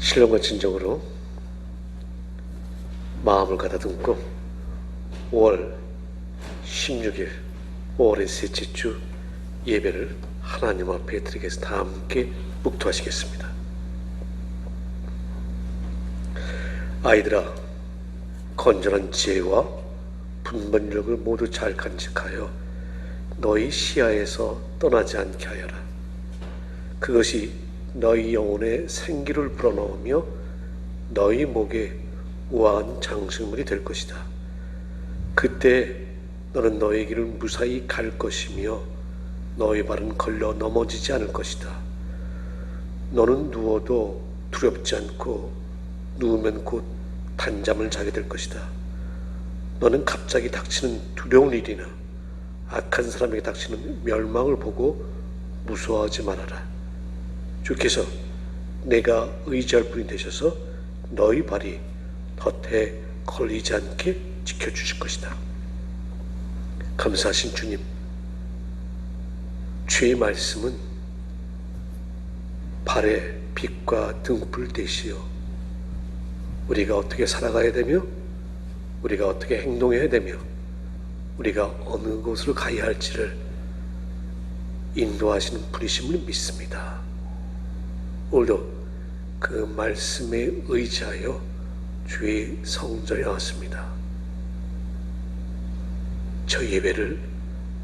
신령과 진정으로 마음을 가다듬고 5월 16일 5월의 셋째 주 예배를 하나님 앞에 드리겠습니다. 다 함께 묵도하시겠습니다. 아이들아, 건전한 지혜와 분별력을 모두 잘 간직하여 너희 시야에서 떠나지 않게 하여라. 그것이 너희 영혼에 생기를 불어넣으며 너희 목에 우아한 장식물이 될 것이다. 그때 너는 너희 길을 무사히 갈 것이며 너희 발은 걸려 넘어지지 않을 것이다. 너는 누워도 두렵지 않고 누우면 곧 단잠을 자게 될 것이다. 너는 갑자기 닥치는 두려운 일이나 악한 사람에게 닥치는 멸망을 보고 무서워하지 말아라. 주께서 내가 의지할 분이 되셔서 너희 발이 덫에 걸리지 않게 지켜주실 것이다. 감사하신 주님, 주의 말씀은 발에 빛과 등불 되시어 우리가 어떻게 살아가야 되며 우리가 어떻게 행동해야 되며 우리가 어느 곳으로 가야 할지를 인도하시는 분이심을 믿습니다. 오늘도 그 말씀에 의지하여 주의 성전에 나왔습니다. 저 예배를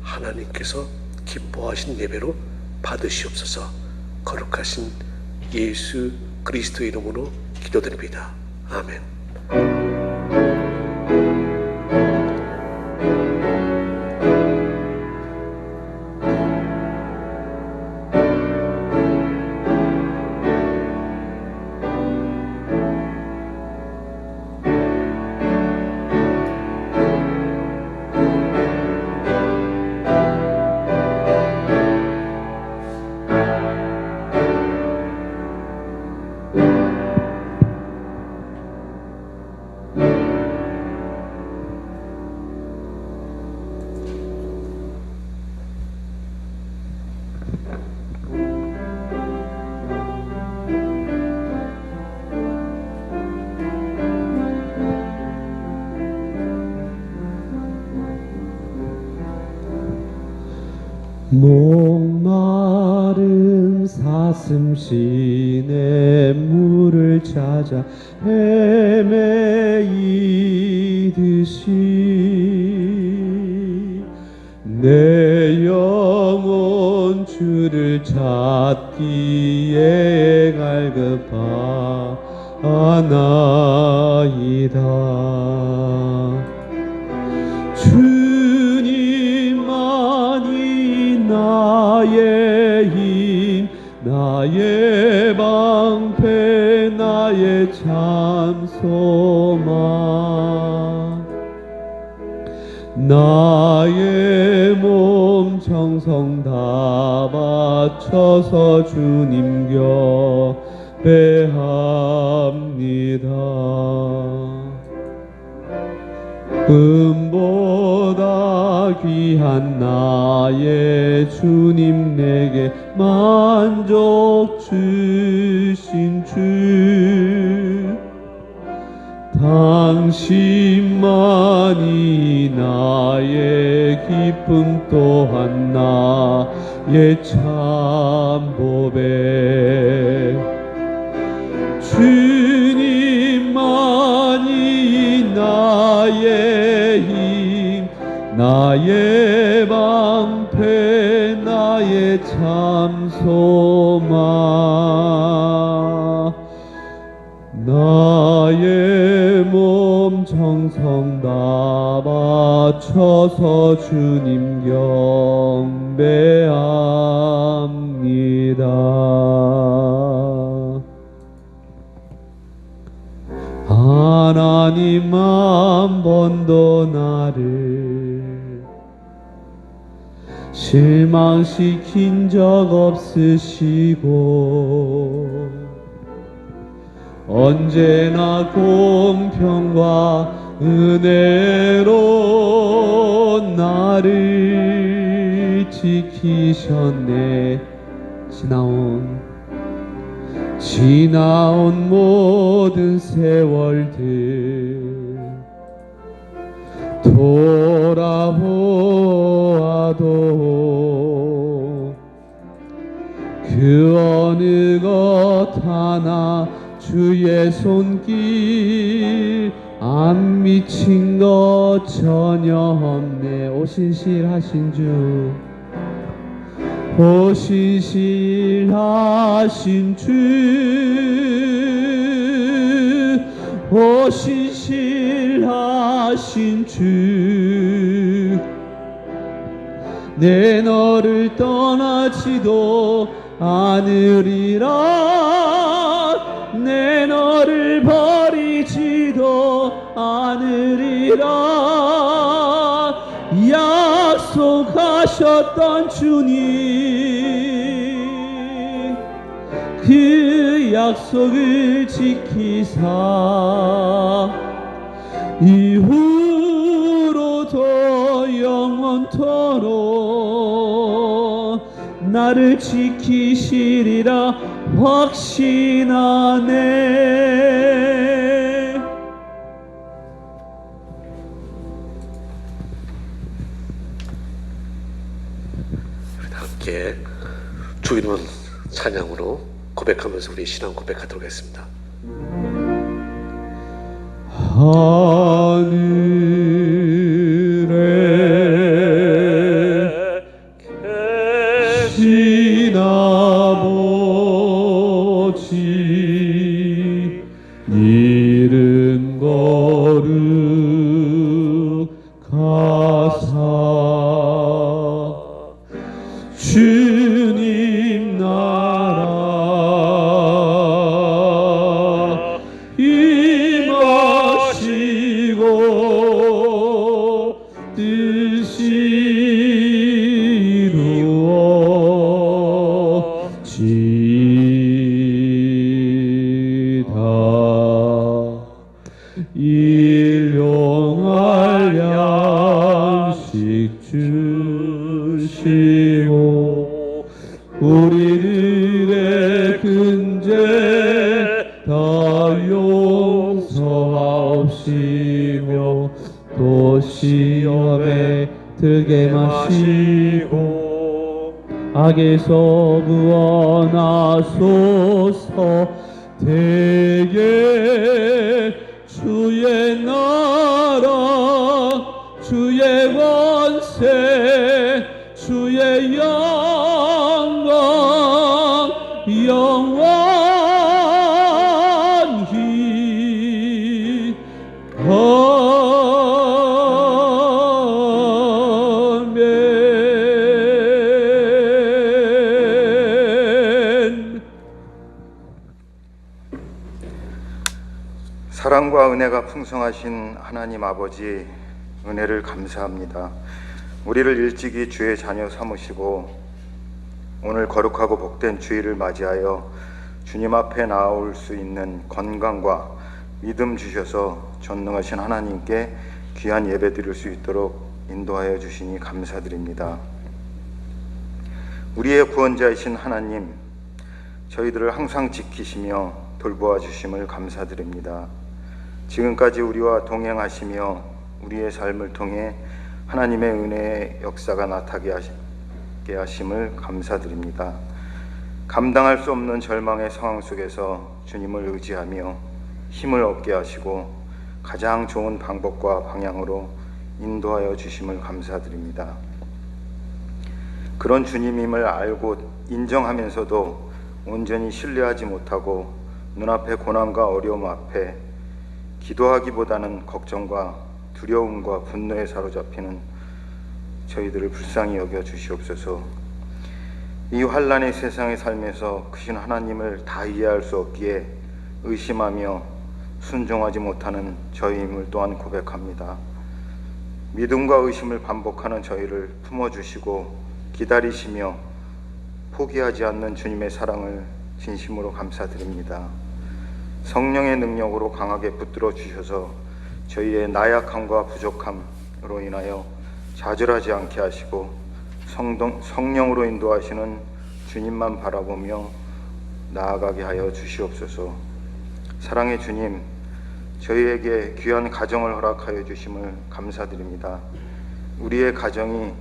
하나님께서 기뻐하신 예배로 받으시옵소서. 거룩하신 예수 그리스도 이름으로 기도드립니다. 아멘. 목마른 사슴신의 물을 찾아 헤매이듯이 내 영혼 주를 찾기에 갈급하나이다. 나의 힘, 나의 방패, 나의 참 소망, 나의 몸 정성 다 바쳐서 주님 곁에 합니다. 금보다 귀한 나의 주님, 내게 만족 주신 주, 당신만이 나의 기쁨 또한 나의 참 보배. 주님만이 나의 힘, 나의 방패, 나의 참 소망, 나의 몸 정성 다 바쳐서 주님 경배합니다. 하나님 한 번도 나를 실망시킨 적 없으시고 언제나 공평과 은혜로 나를 지키셨네. 지나온 모든 세월들 돌아보아도 그 어느 것 하나 주의 손길 안 미친 것 전혀 없네. 오신실하신 주, 오신실하신 주, 오신실하신 주, 내 너를 떠나지도 않으리라, 내 너를 버리지도 않으리라. 약속하셨던 주님, 그 약속을 지키사 이후로도 영원토록 나를 지키시리라 확신하네. 우리 다 함께 주 이름은 찬양으로 고백하면서 우리 신앙 고백하도록 하겠습니다. 하늘에 계신 아버지, 이른 거룩하사 주님 나라 임하시고 뜻이 이루어지이다. 일용할 양식 주시고 우리들의 근죄 다 용서하옵시며 또 시험에 들게 마시고 악에서 구원하소서. 대개 주의 나라 주의 권세 주의 영광 영원히 아멘. 사랑과 은혜가 풍성하신 하나님 아버지, 은혜를 감사합니다. 우리를 일찍이 주의 자녀 삼으시고 오늘 거룩하고 복된 주일을 맞이하여 주님 앞에 나올 수 있는 건강과 믿음 주셔서 전능하신 하나님께 귀한 예배 드릴 수 있도록 인도하여 주시니 감사드립니다. 우리의 구원자이신 하나님, 저희들을 항상 지키시며 돌보아 주심을 감사드립니다. 지금까지 우리와 동행하시며 우리의 삶을 통해 하나님의 은혜의 역사가 나타나게 하심을 감사드립니다. 감당할 수 없는 절망의 상황 속에서 주님을 의지하며 힘을 얻게 하시고 가장 좋은 방법과 방향으로 인도하여 주심을 감사드립니다. 그런 주님임을 알고 인정하면서도 온전히 신뢰하지 못하고 눈앞의 고난과 어려움 앞에 기도하기보다는 걱정과 두려움과 분노에 사로잡히는 저희들을 불쌍히 여겨 주시옵소서. 이 환난의 세상에 살면서 크신 하나님을 다 이해할 수 없기에 의심하며 순종하지 못하는 저희임을 또한 고백합니다. 믿음과 의심을 반복하는 저희를 품어주시고 기다리시며 포기하지 않는 주님의 사랑을 진심으로 감사드립니다. 성령의 능력으로 강하게 붙들어 주셔서 저희의 나약함과 부족함으로 인하여 좌절하지 않게 하시고 성령으로 인도하시는 주님만 바라보며 나아가게 하여 주시옵소서. 사랑의 주님, 저희에게 귀한 가정을 허락하여 주심을 감사드립니다. 우리의 가정이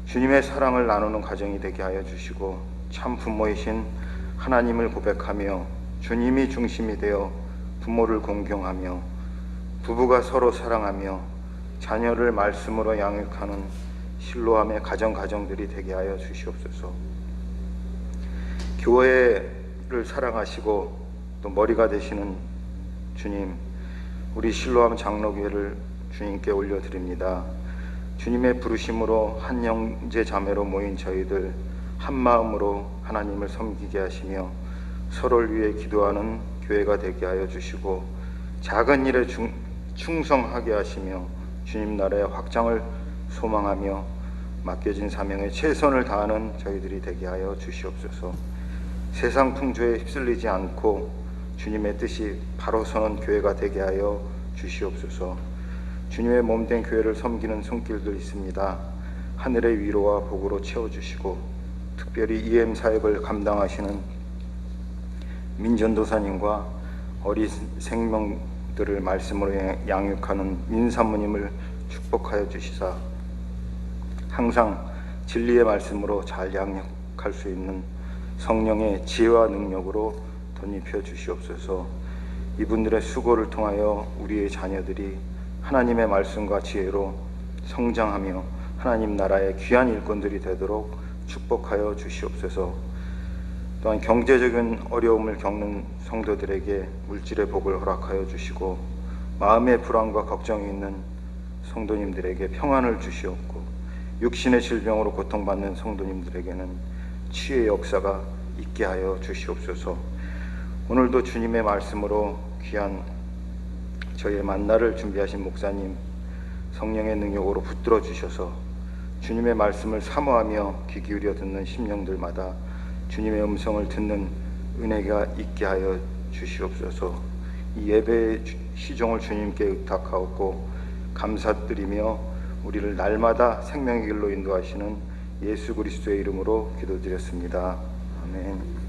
주님의 사랑을 나누는 가정이 되게 하여 주시고 참 부모이신 하나님을 고백하며 주님이 중심이 되어 부모를 공경하며 부부가 서로 사랑하며 자녀를 말씀으로 양육하는 실로함의 가정들이 되게 하여 주시옵소서. 교회를 사랑하시고 또 머리가 되시는 주님, 우리 실로함 장로교회를 주님께 올려드립니다. 주님의 부르심으로 한 형제 자매로 모인 저희들 한 마음으로 하나님을 섬기게 하시며 서로를 위해 기도하는 교회가 되게 하여 주시고 작은 일에 충성하게 하시며 주님 나라의 확장을 소망하며 맡겨진 사명에 최선을 다하는 저희들이 되게 하여 주시옵소서. 세상 풍조에 휩쓸리지 않고 주님의 뜻이 바로 서는 교회가 되게 하여 주시옵소서. 주님의 몸된 교회를 섬기는 손길들 있습니다. 하늘의 위로와 복으로 채워주시고 특별히 EM 사역을 감당하시는 민전도사님과 어린 생명들을 말씀으로 양육하는 민사모님을 축복하여 주시사 항상 진리의 말씀으로 잘 양육할 수 있는 성령의 지혜와 능력으로 덧입혀 주시옵소서. 이분들의 수고를 통하여 우리의 자녀들이 하나님의 말씀과 지혜로 성장하며 하나님 나라의 귀한 일꾼들이 되도록 축복하여 주시옵소서. 또한 경제적인 어려움을 겪는 성도들에게 물질의 복을 허락하여 주시고 마음의 불안과 걱정이 있는 성도님들에게 평안을 주시옵고 육신의 질병으로 고통받는 성도님들에게는 치유의 역사가 있게 하여 주시옵소서. 오늘도 주님의 말씀으로 귀한 저희의 만나를 준비하신 목사님 성령의 능력으로 붙들어 주셔서 주님의 말씀을 사모하며 귀 기울여 듣는 심령들마다 주님의 음성을 듣는 은혜가 있게 하여 주시옵소서. 이 예배의 시종을 주님께 의탁하옵고 감사드리며 우리를 날마다 생명의 길로 인도하시는 예수 그리스도의 이름으로 기도드렸습니다. 아멘.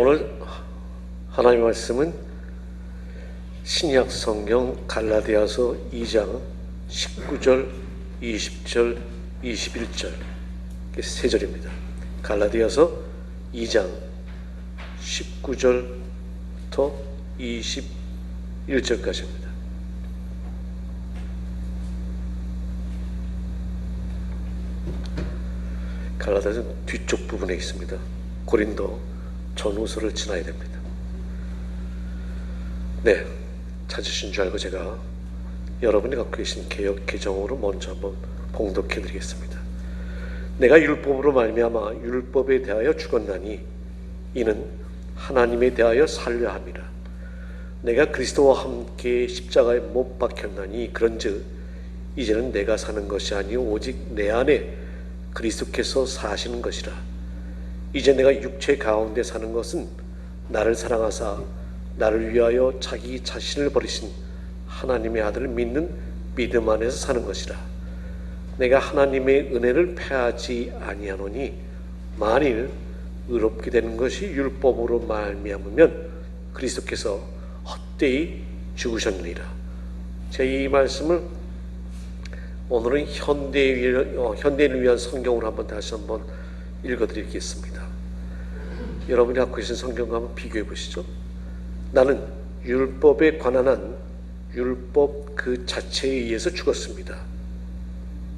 오늘 하나님의 말씀은 신약 성경 갈라디아서 2장 19절, 20절, 21절 세 절입니다. 갈라디아서 2장 19절부터 21절까지입니다. 갈라디아서 뒤쪽 부분에 있습니다. 고린도 전후서를 지나야 됩니다. 네, 찾으신 줄 알고 제가 여러분이 갖고 계신 개역 개정으로 먼저 한번 봉독해 드리겠습니다. 내가 율법으로 말미암아 율법에 대하여 죽었나니 이는 하나님에 대하여 살려 함이라. 내가 그리스도와 함께 십자가에 못 박혔나니 그런즉 이제는 내가 사는 것이 아니요 오직 내 안에 그리스도께서 사시는 것이라. 이제 내가 육체 가운데 사는 것은 나를 사랑하사 나를 위하여 자기 자신을 버리신 하나님의 아들을 믿는 믿음 안에서 사는 것이라. 내가 하나님의 은혜를 패하지 아니하노니 만일 의롭게 되는 것이 율법으로 말미암으면 그리스도께서 헛되이 죽으셨느니라. 제가 이 말씀을 오늘은 현대인을 위한 성경으로 한번 다시 한번 읽어드리겠습니다. 여러분이 갖고 계신 성경과 한번 비교해 보시죠. 나는 율법에 관한 한 율법 그 자체에 의해서 죽었습니다.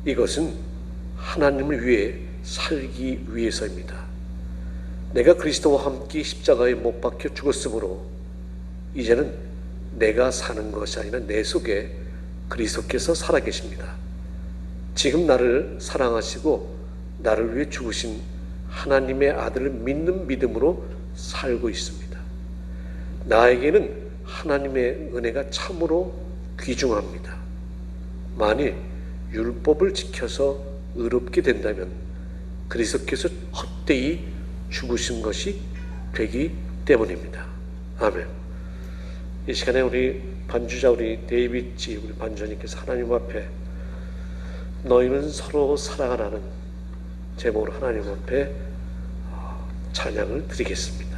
이것은 하나님을 위해 살기 위해서입니다. 내가 그리스도와 함께 십자가에 못 박혀 죽었으므로 이제는 내가 사는 것이 아니라 내 속에 그리스도께서 살아계십니다. 지금 나를 사랑하시고 나를 위해 죽으신 하나님의 아들을 믿는 믿음으로 살고 있습니다. 나에게는 하나님의 은혜가 참으로 귀중합니다. 만일 율법을 지켜서 의롭게 된다면 그리스도께서 헛되이 죽으신 것이 되기 때문입니다. 아멘. 이 시간에 우리 반주자 우리 데이비지 우리 반주자님께서 하나님 앞에 너희는 서로 사랑하라는 제목으로 하나님 앞에 찬양을 드리겠습니다.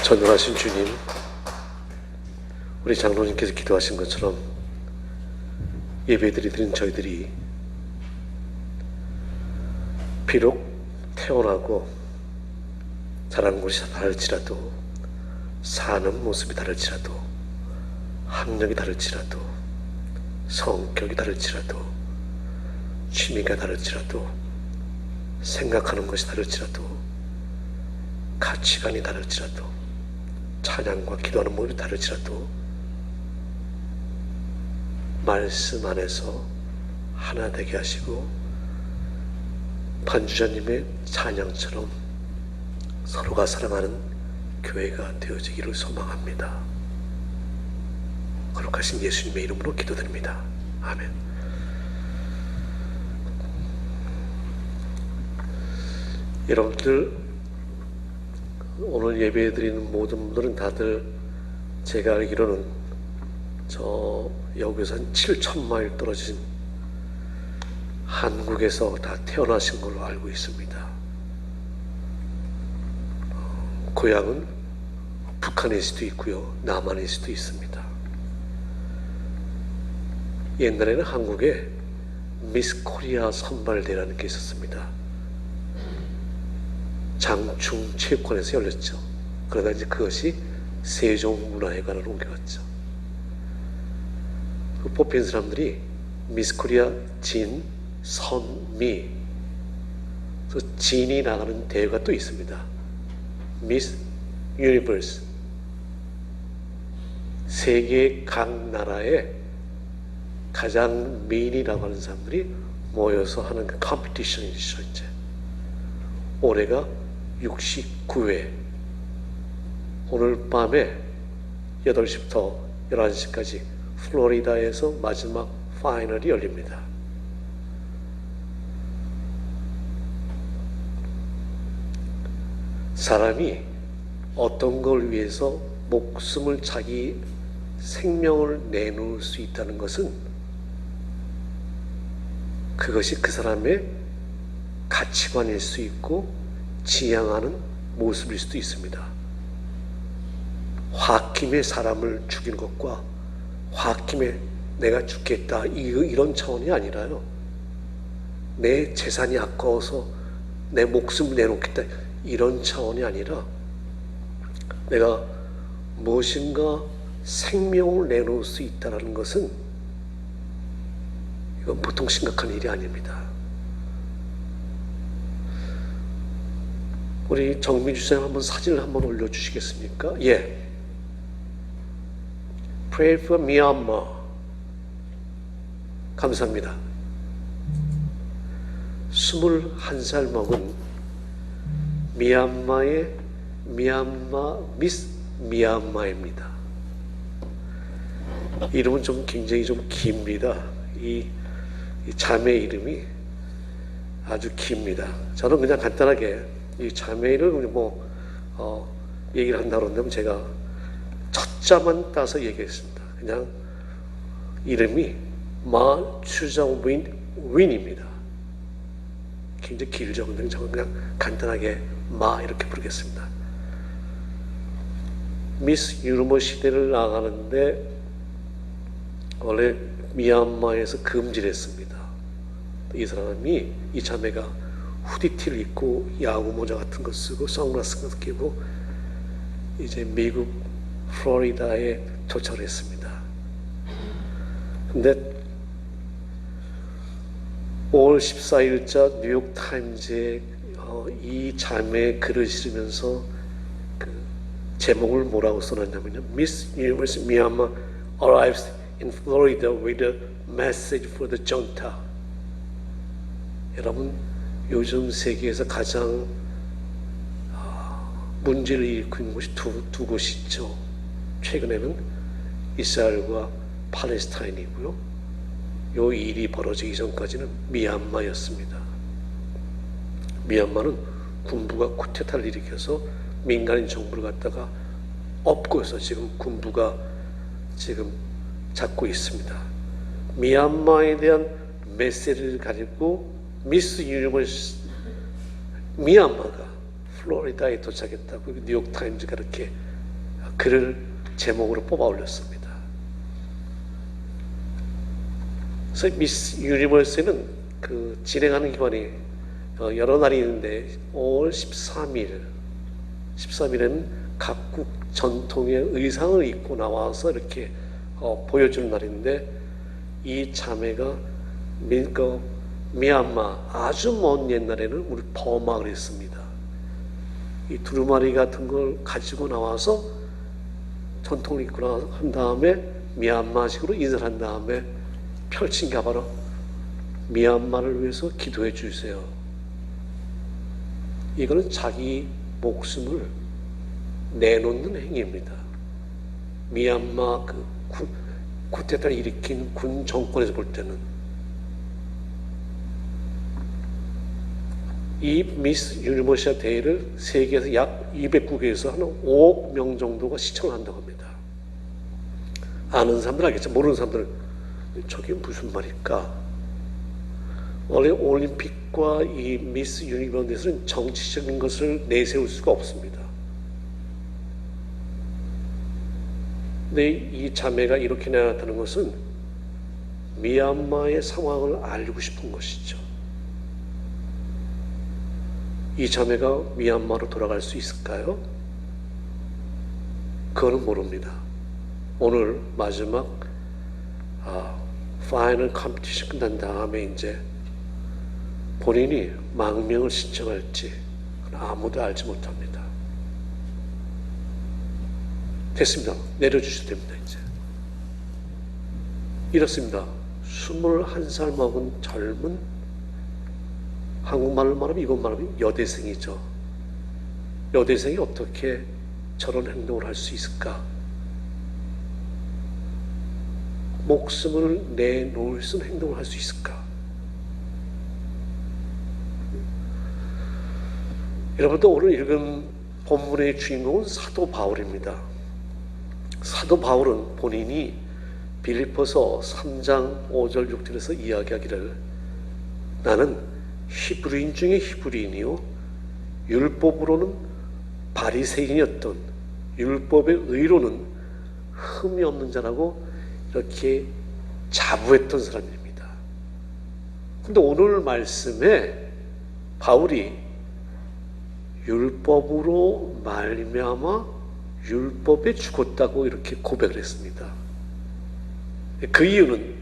전능하신 주님, 우리 장로님께서 기도하신 것처럼 예배드리는 저희들이 비록 태어나고 자라는 곳이 다를지라도, 사는 모습이 다를지라도, 학력이 다를지라도, 성격이 다를지라도, 취미가 다를지라도, 생각하는 것이 다를지라도, 가치관이 다를지라도, 찬양과 기도하는 모습이 다를지라도 말씀 안에서 하나 되게 하시고 반주자님의 찬양처럼 서로가 사랑하는 교회가 되어지기를 소망합니다. 거룩하신 예수님의 이름으로 기도드립니다. 아멘. 여러분들, 오늘 예배드리는 모든 분들은 다들 제가 알기로는 저 여기서 한 7,000마일 떨어진 한국에서 다 태어나신 걸로 알고 있습니다. 고향은 북한일 수도 있고요, 남한일 수도 있습니다. 옛날에는 한국에 미스 코리아 선발대라는 게 있었습니다. 장충 체육관에서 열렸죠. 그러다 이제 그것이 세종문화회관으로 옮겨갔죠. 그 뽑힌 사람들이 미스 코리아 진, 선, 미. 그래서 진이 나가는 대회가 또 있습니다. 미스 유니버스. 세계 각 나라에 가장 미인이라고 하는 사람들이 모여서 하는 그 컴피티션이죠. 이제 올해가 69회. 오늘 밤에 8시부터 11시까지 플로리다에서 마지막 파이널이 열립니다. 사람이 어떤 걸 위해서 목숨을, 자기 생명을 내놓을 수 있다는 것은 그것이 그 사람의 가치관일 수 있고 지향하는 모습일 수도 있습니다. 홧김에 사람을 죽이는 것과 홧김에 내가 죽겠다 이런 차원이 아니라요, 내 재산이 아까워서 내 목숨을 내놓겠다 이런 차원이 아니라 내가 무엇인가 생명을 내놓을 수 있다는 것은 이건 보통 심각한 일이 아닙니다. 우리 정민주 선생님 한번 사진을 한번 올려주시겠습니까? 예. Pray for Myanmar. 감사합니다. 21살 먹은 미얀마의 미스 미얀마입니다. 이름은 좀 굉장히 좀 깁니다. 이 자매 이름이 아주 깁니다. 저는 그냥 간단하게 이 자매 이름을 얘기를 한다고 그러면 제가 첫 자만 따서 얘기했습니다. 그냥 이름이 마 추정 윈입니다. 굉장히 길죠. 근데 저는 그냥 간단하게 마 이렇게 부르겠습니다. 미스 유니버스 시대를 나가는데 원래 미얀마에서 금지를 했습니다. 이 사람이, 이 자매가 후디티를 입고 야구 모자 같은 거 쓰고 선글라스 같은 거 끼고 이제 미국 플로리다에 도착을 했습니다. 근데 5월 14일자 뉴욕 타임즈에 이 자매의 글을 실으면서 그 제목을 뭐라고 써놨냐면요, Miss Universe Myanmar arrives in Florida with a message for the junta. 여러분, 요즘 세계에서 가장 문제를 일으키고 있는 곳이 두 곳이 있죠. 최근에는 이스라엘과 팔레스타인이고요. 요 일이 벌어지기 전까지는 미얀마였습니다. 미얀마는 군부가 쿠데타를 일으켜서 민간인 정부를 갖다가 엎고서 지금 군부가 지금 잡고 있습니다. 미얀마에 대한 메시지를 가지고 미스 유니버스 미얀마가 플로리다에 도착했다고 뉴욕 타임즈가 이렇게 글을 제목으로 뽑아 올렸습니다. 그래서 미스 유니버스는 그 진행하는 기관이 여러 날이 있는데 5월 13일에는 각국 전통의 의상을 입고 나와서 이렇게 보여주는 날인데, 이 자매가 미얀마 아주 먼 옛날에는 우리 버마 그랬습니다. 이 두루마리 같은 걸 가지고 나와서 전통을 입고 한 다음에 미얀마식으로 인사를 한 다음에 펼친 게 바로 미얀마를 위해서 기도해 주세요. 이거는 자기 목숨을 내놓는 행위입니다. 미얀마 그 쿠데타를 일으킨 군 정권에서 볼 때는 이 미스 유니버시아 대회를 세계에서 약 200국에서 한 5억 명 정도가 시청을 한다고 합니다. 아는 사람들 알겠죠? 모르는 사람들은 저게 무슨 말일까? 원래 올림픽과 이 미스 유니버스는 정치적인 것을 내세울 수가 없습니다. 근데 이 자매가 이렇게 나타나는 것은 미얀마의 상황을 알고 싶은 것이죠. 이 자매가 미얀마로 돌아갈 수 있을까요? 그거는 모릅니다. 오늘 마지막 파이널 컴피티션 끝난 다음에 이제 본인이 망명을 신청할지 아무도 알지 못합니다. 됐습니다. 내려주셔도 됩니다. 이제 이렇습니다. 21살 먹은 젊은, 한국말로 말하면 이것 말하면 여대생이죠. 여대생이 어떻게 저런 행동을 할 수 있을까? 목숨을 내놓을 수 있는 행동을 할 수 있을까? 여러분도 오늘 읽은 본문의 주인공은 사도 바울입니다. 사도 바울은 본인이 빌립보서 3장 5절 6절에서 이야기하기를, 나는 히브리인 중에 히브리인이요 율법으로는 바리새인이었던, 율법의 의로는 흠이 없는 자라고 이렇게 자부했던 사람입니다. 근데 오늘 말씀에 바울이 율법으로 말미암아 율법에 죽었다고 이렇게 고백을 했습니다. 그 이유는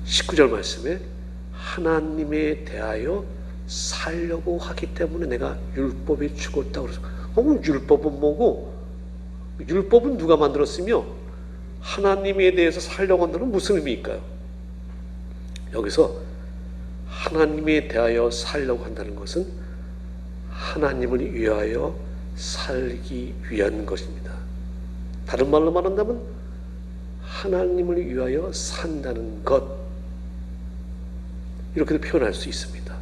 19절 말씀에 하나님에 대하여 살려고 하기 때문에 내가 율법에 죽었다고 그래서, 율법은 뭐고, 율법은 누가 만들었으며 하나님에 대해서 살려고 한다는 무슨 의미일까요? 여기서 하나님에 대하여 살려고 한다는 것은 하나님을 위하여 살기 위한 것입니다. 다른 말로 말한다면 하나님을 위하여 산다는 것, 이렇게도 표현할 수 있습니다.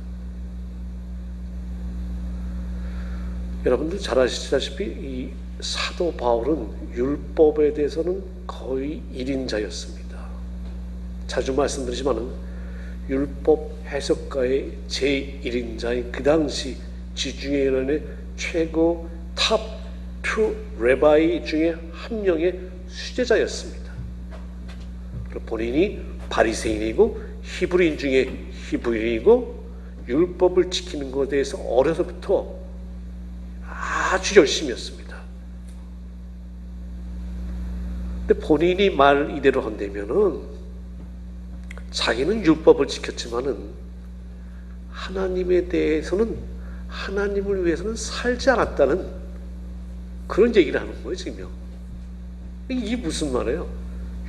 여러분들 잘 아시다시피 이 사도 바울은 율법에 대해서는 거의 1인자였습니다. 자주 말씀드리지만은 율법 해석가의 제1인자인 그 당시 지중해연의 최고 탑 2 레바이 중에 한 명의 수제자였습니다. 본인이 바리새인이고 히브리인 중에 히브리인이고 율법을 지키는 것에 대해서 어려서부터 아주 열심히 했습니다. 근데 본인이 말 이대로 한다면은 자기는 율법을 지켰지만은 하나님에 대해서는, 하나님을 위해서는 살지 않았다는 그런 얘기를 하는 거예요, 지금요. 이게 무슨 말이에요?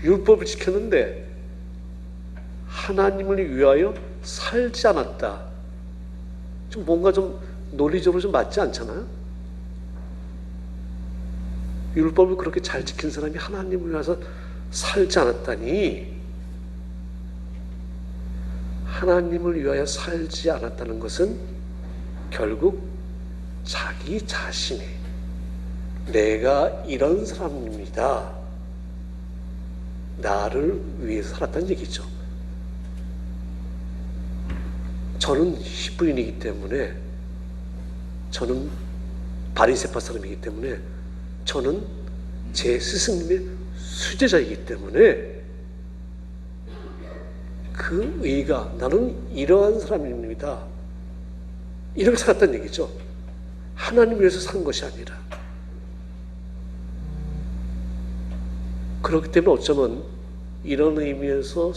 율법을 지켰는데 하나님을 위하여 살지 않았다. 좀 뭔가 좀 논리적으로 좀 맞지 않잖아요? 율법을 그렇게 잘 지킨 사람이 하나님을 위해서 살지 않았다니, 하나님을 위하여 살지 않았다는 것은 결국 자기 자신이 내가 이런 사람입니다, 나를 위해서 살았다는 얘기죠. 저는 히브리인이기 때문에, 저는 바리새파 사람이기 때문에 저는 제 스승님의 수제자이기 때문에 그 의가 나는 이러한 사람입니다. 이렇게 살았다는 얘기죠. 하나님 위해서 산 것이 아니라. 그렇기 때문에 어쩌면 이런 의미에서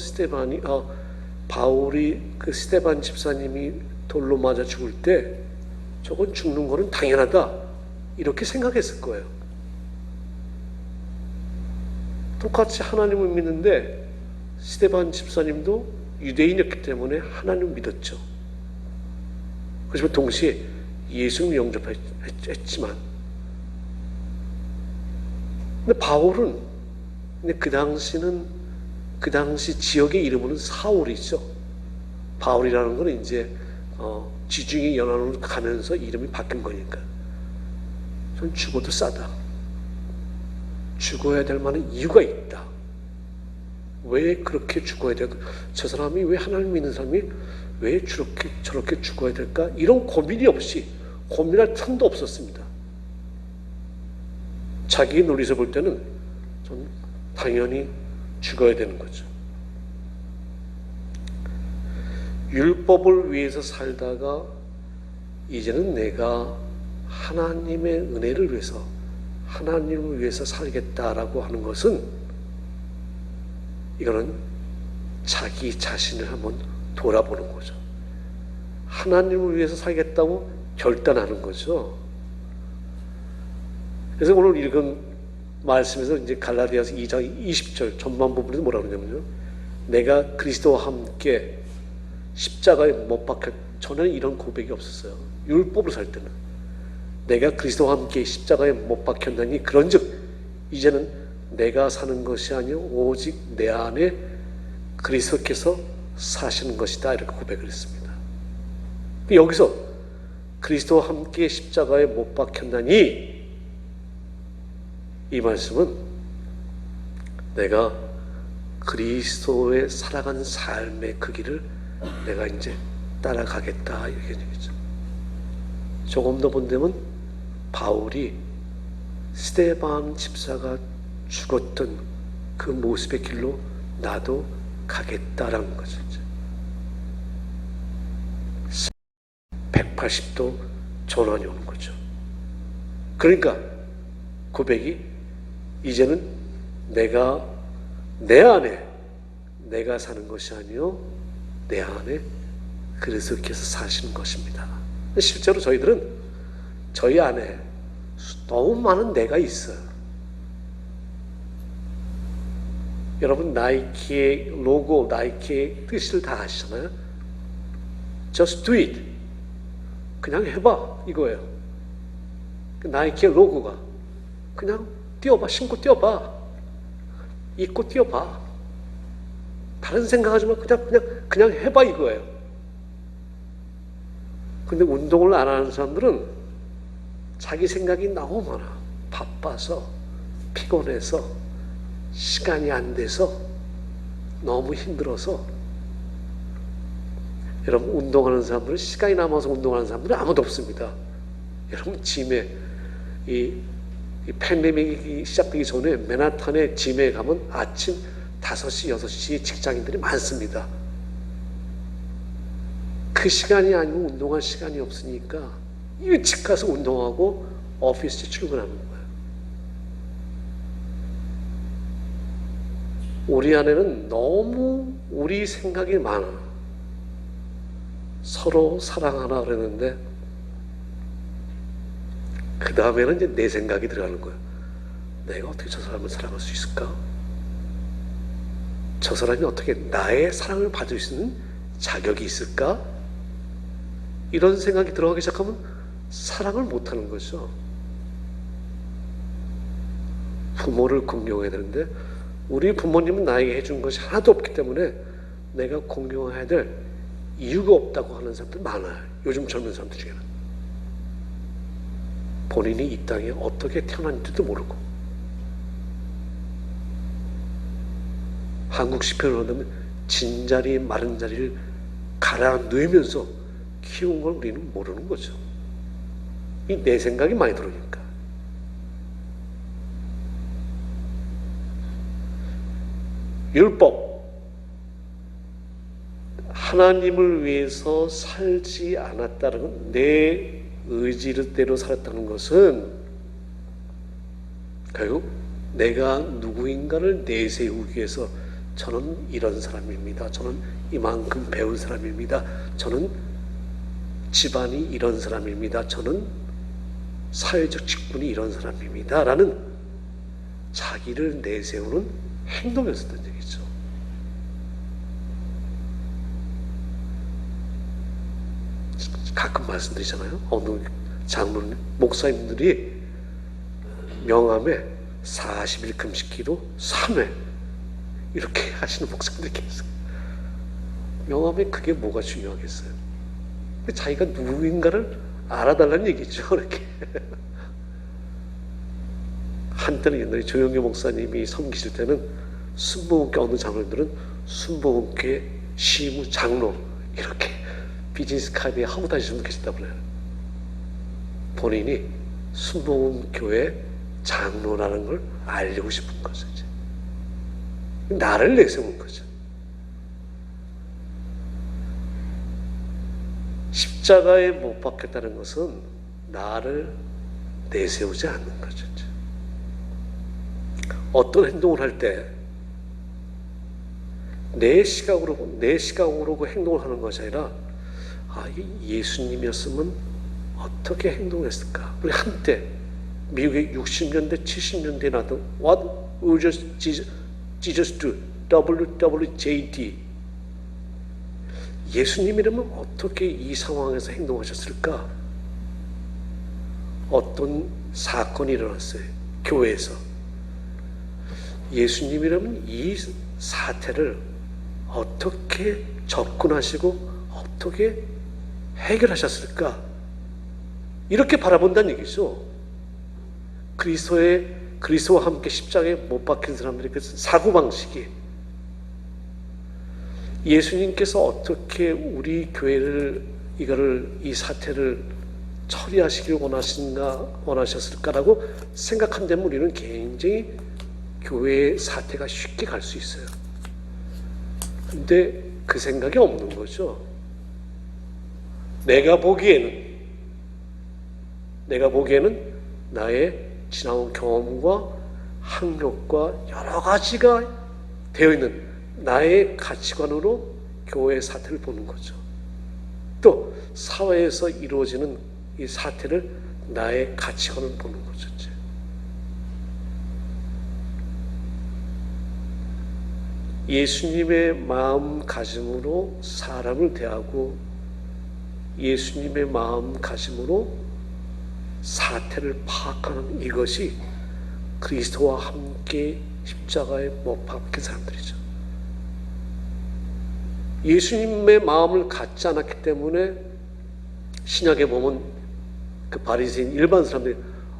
바울이 그 스데반 집사님이 돌로 맞아 죽을 때 저건 죽는 거는 당연하다 이렇게 생각했을 거예요. 똑같이 하나님을 믿는데 스데반 집사님도 유대인이었기 때문에 하나님을 믿었죠. 그렇지만 동시에 예수를 영접했지만, 근데 바울은 그 당시 지역의 이름은 사울이죠. 바울이라는 건 이제 지중해 연안으로 가면서 이름이 바뀐 거니까. 전 죽어도 싸다. 죽어야 될 만한 이유가 있다. 왜 그렇게 죽어야 될까? 저 사람이 왜 하나님 믿는 사람이 왜 저렇게 죽어야 될까? 이런 고민이 없이 고민할 틈도 없었습니다. 자기 논리에서 볼 때는 전 당연히 죽어야 되는 거죠. 율법을 위해서 살다가 이제는 내가 하나님의 은혜를 위해서 하나님을 위해서 살겠다라고 하는 것은 이거는 자기 자신을 한번 돌아보는 거죠. 하나님을 위해서 살겠다고 결단하는 거죠. 그래서 오늘 읽은 말씀에서 이제 갈라디아서 2장 20절 전반 부분에서 뭐라고 그러냐면요. 내가 그리스도와 함께 십자가에 못 박혀, 전에는 이런 고백이 없었어요. 율법으로 살 때는 내가 그리스도와 함께 십자가에 못 박혔나니 그런즉 이제는 내가 사는 것이 아니요 오직 내 안에 그리스도께서 사시는 것이다 이렇게 고백을 했습니다. 여기서 그리스도와 함께 십자가에 못 박혔나니 이 말씀은 내가 그리스도의 살아가는 삶의 그 길을 내가 이제 따라가겠다 이렇게 얘기죠. 조금 더 본다면 바울이 스데반 집사가 죽었던 그 모습의 길로 나도 가겠다라는 거죠. 180도 전환이 오는 거죠. 그러니까 고백이 이제는 내가 내 안에 내가 사는 것이 아니요 내 안에 그리스도께서 사시는 것입니다. 실제로 저희들은 저희 안에 너무 많은 내가 있어요. 여러분 나이키의 로고, 나이키의 뜻을 다 아시잖아요. Just do it. 그냥 해봐 이거예요. 나이키의 로고가 그냥 뛰어봐, 신고 뛰어봐, 입고 뛰어봐. 다른 생각하지 마. 그냥 해봐 이거예요. 근데 운동을 안 하는 사람들은 자기 생각이 너무 많아. 바빠서, 피곤해서, 시간이 안 돼서, 너무 힘들어서. 여러분 운동하는 사람들은 시간이 남아서 운동하는 사람들은 아무도 없습니다. 여러분 짐에 이 팬데믹이 시작되기 전에 맨하탄에 짐에 가면 아침 5시, 6시에 직장인들이 많습니다. 그 시간이 아니면 운동할 시간이 없으니까 일찍 가서 운동하고 오피스에 출근하는 거예요. 우리 안에는 너무 우리 생각이 많아. 서로 사랑하라 그랬는데 그 다음에는 이제 내 생각이 들어가는 거예요. 내가 어떻게 저 사람을 사랑할 수 있을까? 저 사람이 어떻게 나의 사랑을 받을 수 있는 자격이 있을까? 이런 생각이 들어가기 시작하면 사랑을 못하는 거죠. 부모를 공경해야 되는데 우리 부모님은 나에게 해준 것이 하나도 없기 때문에 내가 공경해야 될 이유가 없다고 하는 사람들 많아요. 요즘 젊은 사람들 중에는. 본인이 이 땅에 어떻게 태어났는지도 모르고 한국 시편을 보면 진자리 마른 자리를 갈아 넣으면서 키운 걸 우리는 모르는 거죠. 이 내 생각이 많이 들어오니까. 율법, 하나님을 위해서 살지 않았다는 건, 내 의지대로 살았다는 것은 결국 내가 누구인가를 내세우기 위해서 저는 이런 사람입니다. 저는 이만큼 배운 사람입니다. 저는 집안이 이런 사람입니다. 저는 사회적 직분이 이런 사람입니다. 라는 자기를 내세우는 행동이었었던 얘기죠. 가끔 말씀드리잖아요. 어느 장로님, 목사님들이 명함에 40일 금식기도 3회 이렇게 하시는 목사님들이 계세요. 명함에 그게 뭐가 중요하겠어요? 자기가 누구인가를 알아달라는 얘기죠. 이렇게. 한때는 옛날에 조영규 목사님이 섬기실 때는 순복음교 어느 장로님들은 순복음교회 시무 장로 이렇게 비즈니스 카드에 하고 다니시는 분 계시다고 그래요. 본인이 순복음교회 장로라는 걸 알리고 싶은 거죠. 이제. 나를 내세운 거죠. 십자가에 못 박혔다는 것은 나를 내세우지 않는 거죠. 이제. 어떤 행동을 할 때 내 시각으로 행동을 하는 것이 아니라 이게 예수님이었으면 어떻게 행동했을까? 우리 한때 미국의 60년대, 70년대에 나왔던 What would Jesus do? WWJD. 예수님이라면 어떻게 이 상황에서 행동하셨을까? 어떤 사건이 일어났어요. 교회에서. 예수님이라면 이 사태를 어떻게 접근하시고 어떻게 해결하셨을까? 이렇게 바라본다는 얘기죠. 그리스도와 함께 십자가에 못 박힌 사람들의 그 사고방식이 예수님께서 어떻게 우리 교회를 이 사태를 처리하시길 원하셨을까라고 생각한다면 우리는 굉장히 교회의 사태가 쉽게 갈 수 있어요. 근데 그 생각이 없는 거죠. 내가 보기에는 나의 지나온 경험과 학력과 여러 가지가 되어 있는 나의 가치관으로 교회의 사태를 보는 거죠. 또 사회에서 이루어지는 이 사태를 나의 가치관을 보는 거죠. 예수님의 마음가짐으로 사람을 대하고 예수님의 마음가짐으로 사태를 파악하는 이것이 그리스도와 함께 십자가에 못 박힌 사람들이죠. 예수님의 마음을 갖지 않았기 때문에 신약에 보면 그 바리새인 일반 사람들이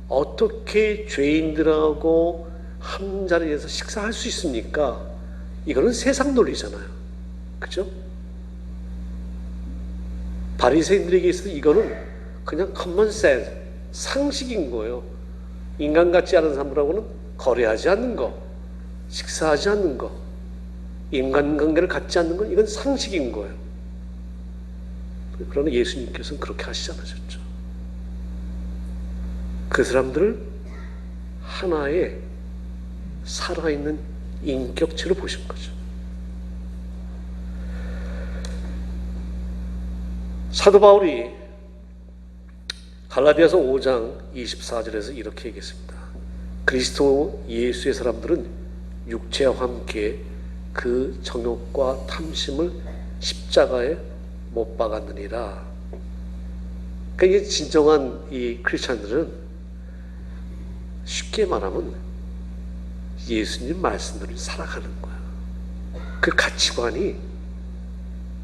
어떻게 죄인들하고 한 자리에서 식사할 수 있습니까? 이거는 세상 논리잖아요. 그죠? 바리새인들에게 있어서 이거는 그냥 common sense, 상식인 거예요. 인간 같지 않은 사람들하고는 거래하지 않는 거, 식사하지 않는 거, 인간관계를 갖지 않는 건 이건 상식인 거예요. 그러나 예수님께서는 그렇게 하시지 않으셨죠. 그 사람들을 하나의 살아있는 인격체로 보신 거죠. 사도 바울이 갈라디아서 5장 24절에서 이렇게 얘기했습니다. 그리스도 예수의 사람들은 육체와 함께 그 정욕과 탐심을 십자가에 못 박았느니라. 그러니까 이게 진정한 이 크리스찬들은 쉽게 말하면 예수님 말씀대로 살아가는 거야. 그 가치관이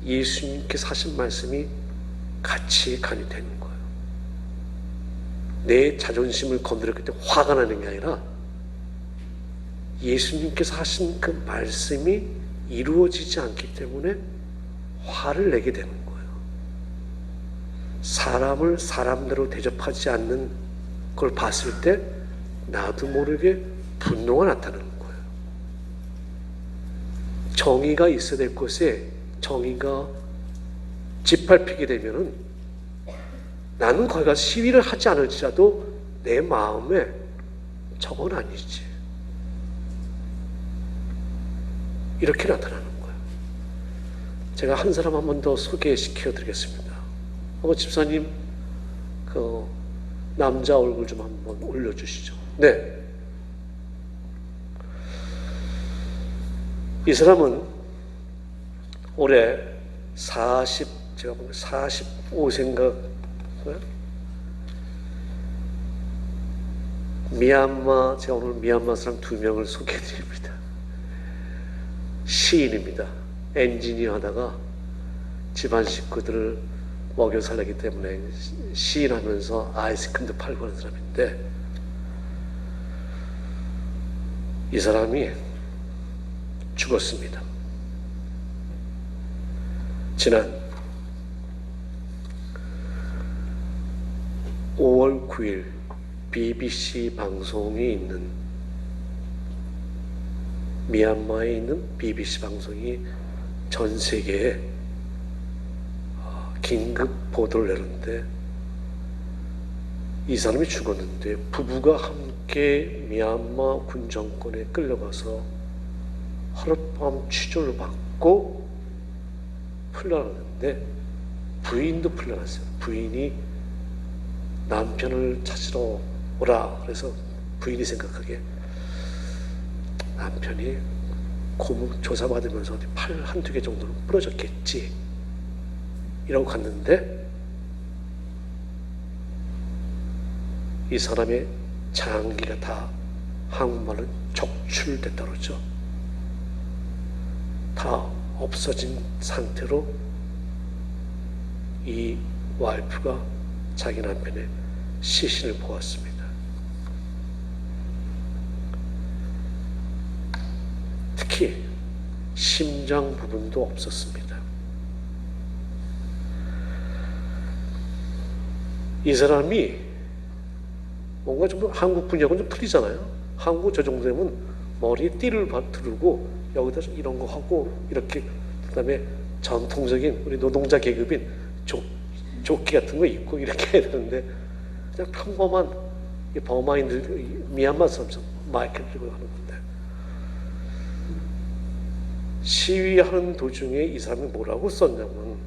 예수님께서 하신 말씀이 가치관이 되는 거예요. 내 자존심을 건드렸기 때문에 화가 나는 게 아니라 예수님께서 하신 그 말씀이 이루어지지 않기 때문에 화를 내게 되는 거예요. 사람을 사람대로 대접하지 않는 걸 봤을 때 나도 모르게 분노가 나타나는 거예요. 정의가 있어야 될 곳에 정의가 짓밟히게 되면은 나는 거기 가서 시위를 하지 않을지라도 내 마음에 저건 아니지. 이렇게 나타나는 거예요. 제가 한 사람 한 번 더 소개시켜 드리겠습니다. 집사님, 그 남자 얼굴 좀 한번 올려주시죠. 네. 이 사람은 올해 제가 보면 45세인가 제가 오늘 미얀마 사람 2명을 소개해 드립니다. 시인입니다. 엔지니어 하다가 집안 식구들을 먹여 살리기 때문에 시인하면서 아이스크림도 팔고 하는 사람인데, 이 사람이 죽었습니다. 지난 5월 9일 BBC 방송이 있는, 미얀마에 있는 BBC 방송이 전 세계에 긴급 보도를 내는데, 이 사람이 죽었는데 부부가 함께 미얀마 군 정권에 끌려가서 하룻밤 취조를 받고 풀려났는데, 부인도 풀려났어요. 부인이 남편을 찾으러 오라 그래서 부인이 생각하기에 남편이 고문 조사받으면서 어디 팔 한두 개 정도는 부러졌겠지 이러고 갔는데, 이 사람의 장기가 다, 한국말은 적출됐다 그러죠. 다 없어진 상태로 이 와이프가 자기 남편의 시신을 보았습니다. 특히 심장 부분도 없었습니다. 이 사람이 뭔가 좀 한국 분야하고는 좀 틀리잖아요. 한국 저 정도 되면 머리에 띠를 두르고 여기다 이런 거 하고, 이렇게 그다음에 전통적인 우리 노동자 계급인 조끼 같은 거 입고 이렇게 해야 되는데, 그냥 평범한 이 버마인들, 미얀마 사람처럼 마이크를 들고 하는 건데, 시위하는 도중에 이 사람이 뭐라고 썼냐면,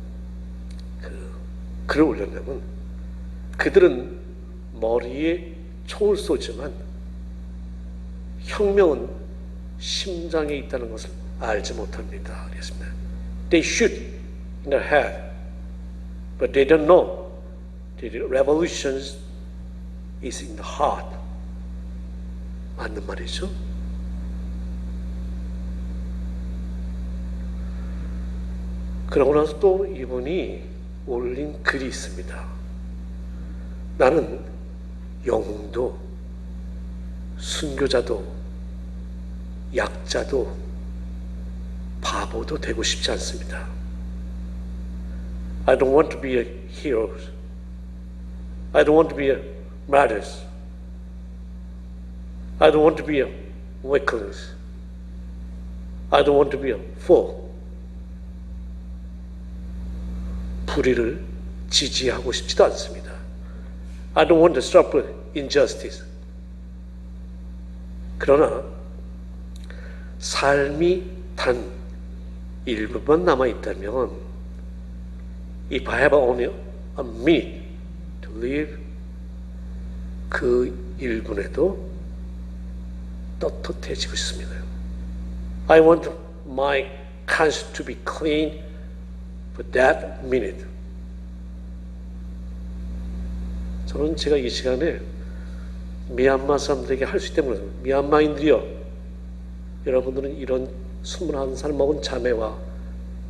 글을 올렸냐면, 그들은 머리에 총을 쏘지만 혁명은 심장에 있다는 것을 알지 못합니다. 그랬습니다. They shoot in their head, but they don't know that revolution is in the heart. 맞는 말이죠. 그러고 나서 또 이분이 올린 글이 있습니다. 나는 영웅도 순교자도 약자도 바보도 되고 싶지 않습니다. I don't want to be a hero. I don't want to be a martyrs. I don't want to be a weaklings. I don't want to be a fool. 불의를 지지하고 싶지도 않습니다. I don't want to stop injustice. 그러나 삶이 단 일부만 남아있다면, if I have only a minute to live, 그 1분에도 떳떳해지고 싶습니다. I want my conscience to be clean for that minute. 저는 제가 이 시간에 미얀마 사람들에게 할 수 있다는 거죠. 미얀마인들이여, 여러분들은 이런 21살 먹은 자매와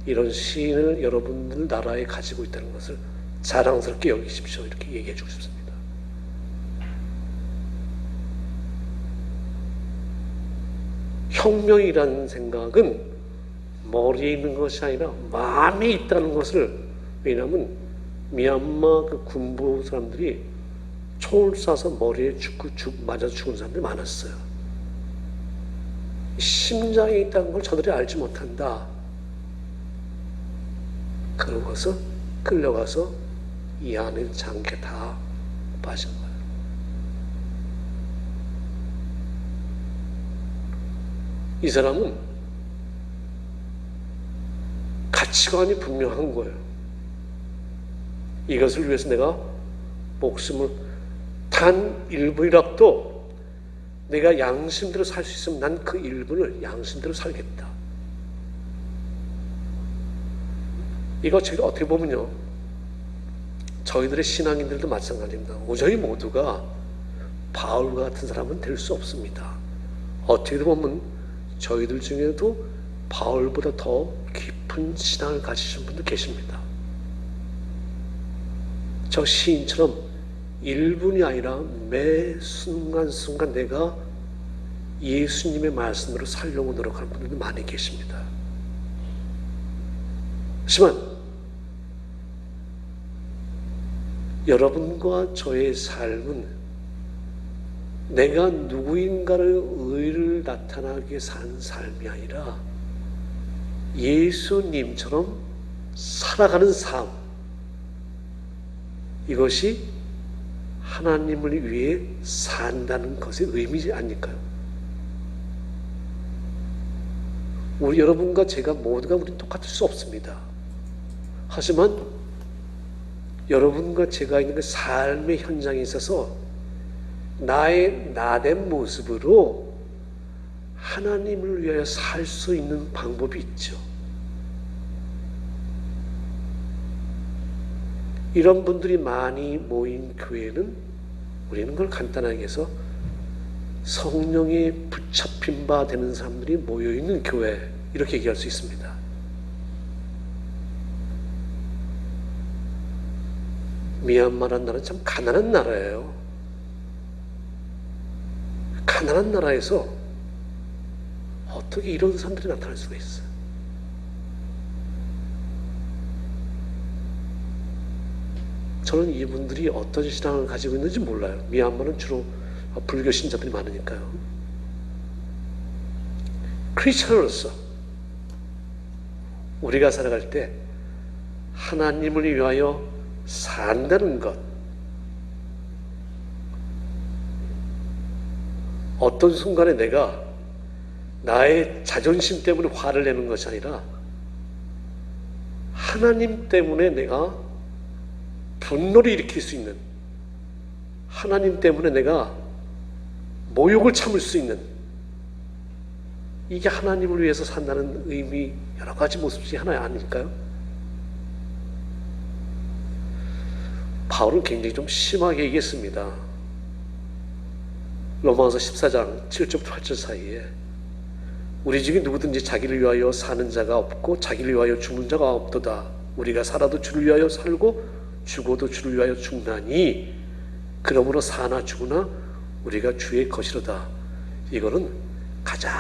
이런 시인을 여러분들 나라에 가지고 있다는 것을 자랑스럽게 여기십시오. 이렇게 얘기해 주고 싶습니다. 혁명이라는 생각은 머리에 있는 것이 아니라 마음에 있다는 것을, 왜냐하면 미얀마 그 군부 사람들이 총을 쏴서 머리에 맞아서 죽은 사람들이 많았어요. 심장에 있다는 걸 저들이 알지 못한다. 그러고서 끌려가서 이 안에 장게 다 빠진 거예요. 이 사람은 가치관이 분명한 거예요. 이것을 위해서 내가 목숨을 단 1분이라도 내가 양심대로 살 수 있으면 난 그 1분을 양심대로 살겠다. 이거 제가 어떻게 보면요, 저희들의 신앙인들도 마찬가지입니다. 저희 모두가 바울과 같은 사람은 될 수 없습니다. 어떻게 보면 저희들 중에도 바울보다 더 깊은 신앙을 가지신 분도 계십니다. 저 시인처럼 1분이 아니라 매 순간순간 내가 예수님의 말씀으로 살려고 노력하는 분들도 많이 계십니다. 하지만 여러분과 저의 삶은 내가 누구인가를 의를 나타나게 산 삶이 아니라 예수님처럼 살아가는 삶, 이것이 하나님을 위해 산다는 것의 의미 아닐까요? 우리 여러분과 제가 모두가 우리 똑같을 수 없습니다. 하지만 여러분과 제가 있는 그 삶의 현장에 있어서 나의 나된 모습으로 하나님을 위하여 살 수 있는 방법이 있죠. 이런 분들이 많이 모인 교회는 우리는 그걸 간단하게 해서 성령에 붙잡힌 바 되는 사람들이 모여있는 교회, 이렇게 얘기할 수 있습니다. 미얀마라는 나라는 참 가난한 나라예요. 가난한 나라에서 어떻게 이런 사람들이 나타날 수가 있어요? 저는 이분들이 어떤 신앙을 가지고 있는지 몰라요. 미얀마는 주로 불교 신자들이 많으니까요. 크리스천으로서 우리가 살아갈 때 하나님을 위하여 산다는 것, 어떤 순간에 내가 나의 자존심 때문에 화를 내는 것이 아니라 하나님 때문에 내가 분노를 일으킬 수 있는, 하나님 때문에 내가 모욕을 참을 수 있는, 이게 하나님을 위해서 산다는 의미, 여러 가지 모습 중에 하나 아닐까요? 바울은 굉장히 좀 심하게 얘기했습니다. 로마서 14장 7절부터 8절 사이에 우리 중에 누구든지 자기를 위하여 사는 자가 없고 자기를 위하여 죽는 자가 없도다. 우리가 살아도 주를 위하여 살고 죽어도 주를 위하여 죽나니 그러므로 사나 죽으나 우리가 주의 것이로다. 이거는 가장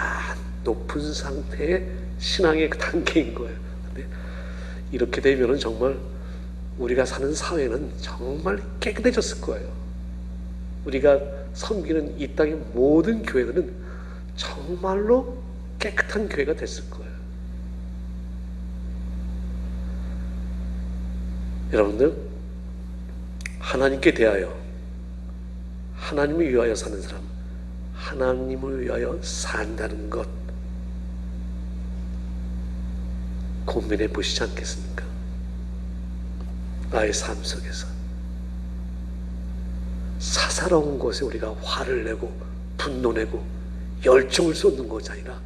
높은 상태의 신앙의 단계인 거예요. 근데 이렇게 되면은 정말 우리가 사는 사회는 정말 깨끗해졌을 거예요. 우리가 섬기는 이 땅의 모든 교회들은 정말로 깨끗한 교회가 됐을 거예요. 여러분들, 하나님께 대하여, 하나님을 위하여 사는 사람, 하나님을 위하여 산다는 것 고민해 보시지 않겠습니까? 나의 삶 속에서 사사로운 것에 우리가 화를 내고 분노내고 열정을 쏟는 것이 아니라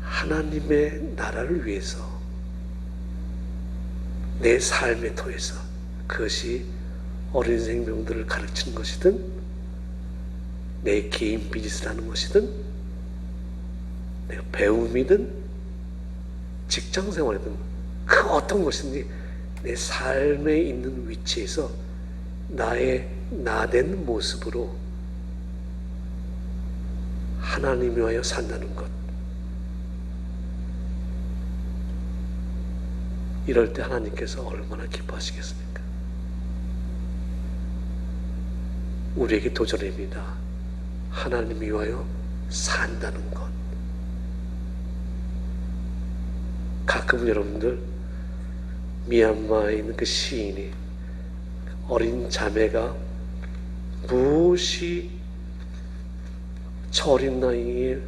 하나님의 나라를 위해서 내 삶의 터에서, 그것이 어린 생명들을 가르치는 것이든 내 개인 비즈니스를 하는 것이든 내가 배움이든 직장생활이든 그 어떤 것이든지 내 삶에 있는 위치에서 나의 나된 모습으로 하나님 위하여 산다는 것, 이럴 때 하나님께서 얼마나 기뻐하시겠습니까? 우리에게 도전입니다. 하나님 위하여 산다는 것. 가끔은 여러분들 미얀마에 있는 그 시인이 어린 자매가 무엇이 저 어린 나이에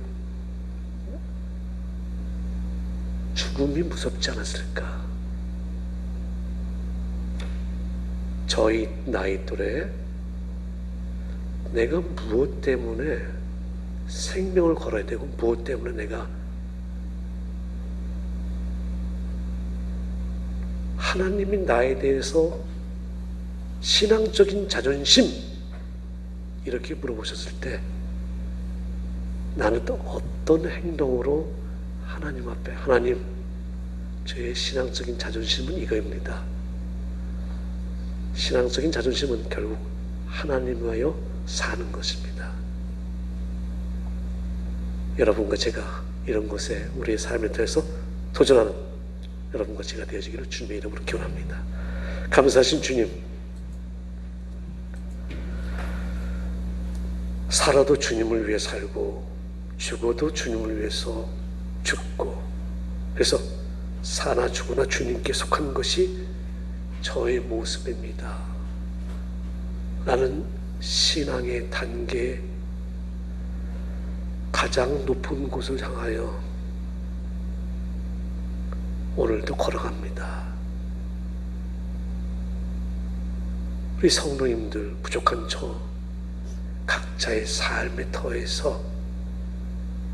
죽음이 무섭지 않았을까? 저희 나이 또래 내가 무엇 때문에 생명을 걸어야 되고 무엇 때문에 내가 하나님이 나에 대해서 신앙적인 자존심 이렇게 물어보셨을 때 나는 또 어떤 행동으로 하나님 앞에 하나님 저의 신앙적인 자존심은 이거입니다. 신앙적인 자존심은 결국 하나님과여 사는 것입니다. 여러분과 제가 이런 것에 우리의 삶에 대해서 도전하는 여러분과 제가 되어지기를 주님의 이름으로 기원합니다. 감사하신 주님, 살아도 주님을 위해 살고 죽어도 주님을 위해서 죽고, 그래서 사나 죽으나 주님께 속한 것이 저의 모습입니다. 나는 신앙의 단계 가장 높은 곳을 향하여 오늘도 걸어갑니다. 우리 성도님들, 부족한 저 각자의 삶의 터에서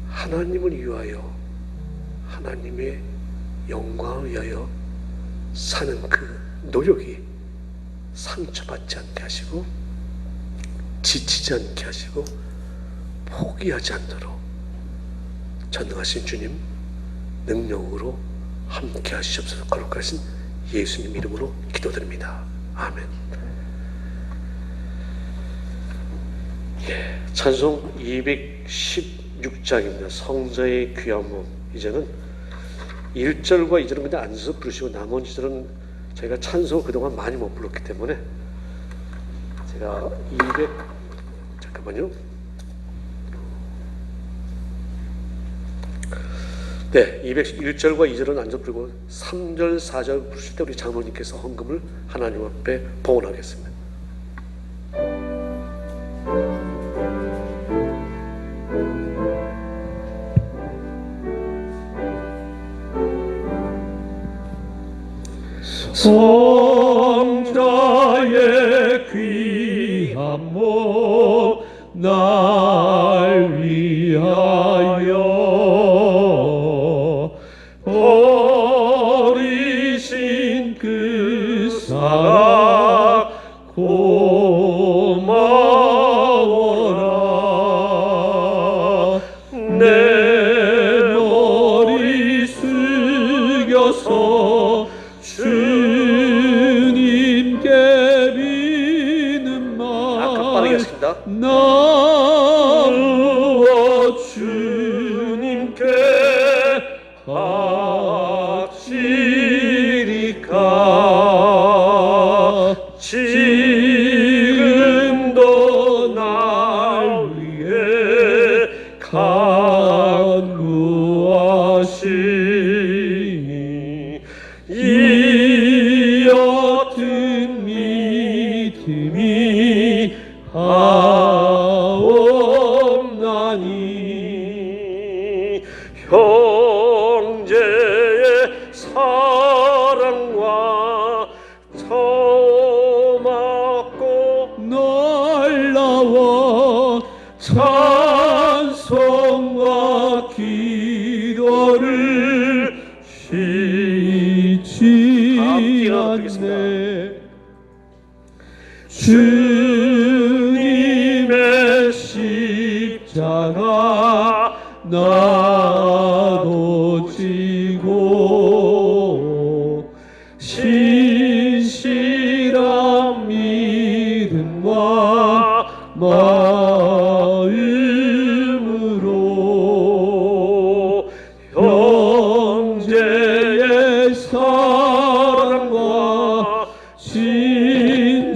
하나님을 위하여 하나님의 영광을 위하여 사는 그 노력이 상처받지 않게 하시고 지치지 않게 하시고 포기하지 않도록 전능하신 주님 능력으로 함께 하시옵소서. 거룩하신 예수님 이름으로 기도드립니다. 아멘. 찬송 216장입니다. 성자의 귀한 몸. 이제는 1절과 2절은 그냥 앉아서 부르시고 나머지 절은 저희가 찬송 그동안 많이 못 불렀기 때문에 제가 잠깐만요. 네, 201절과 2절은 앉아 부르고 3절, 4절 부르실 때 우리 장로님께서 헌금을 하나님 앞에 봉헌하겠습니다. 성자의 귀한 몸 날 위하여 버리신 그 사랑 고마워라. 내 머리 숙여서 주님께 비는 말 나와 주님께 바치리까. 지금도 날 위해 간구하시니 이 옅은 믿음이 하옵나니 형제의 사랑과 처맞고 놀라워 찬송과 기도를 쉬지 않네. 주님의 십자가 나도 지고 신실한 믿음과 마음으로 형제의 사랑과 친절한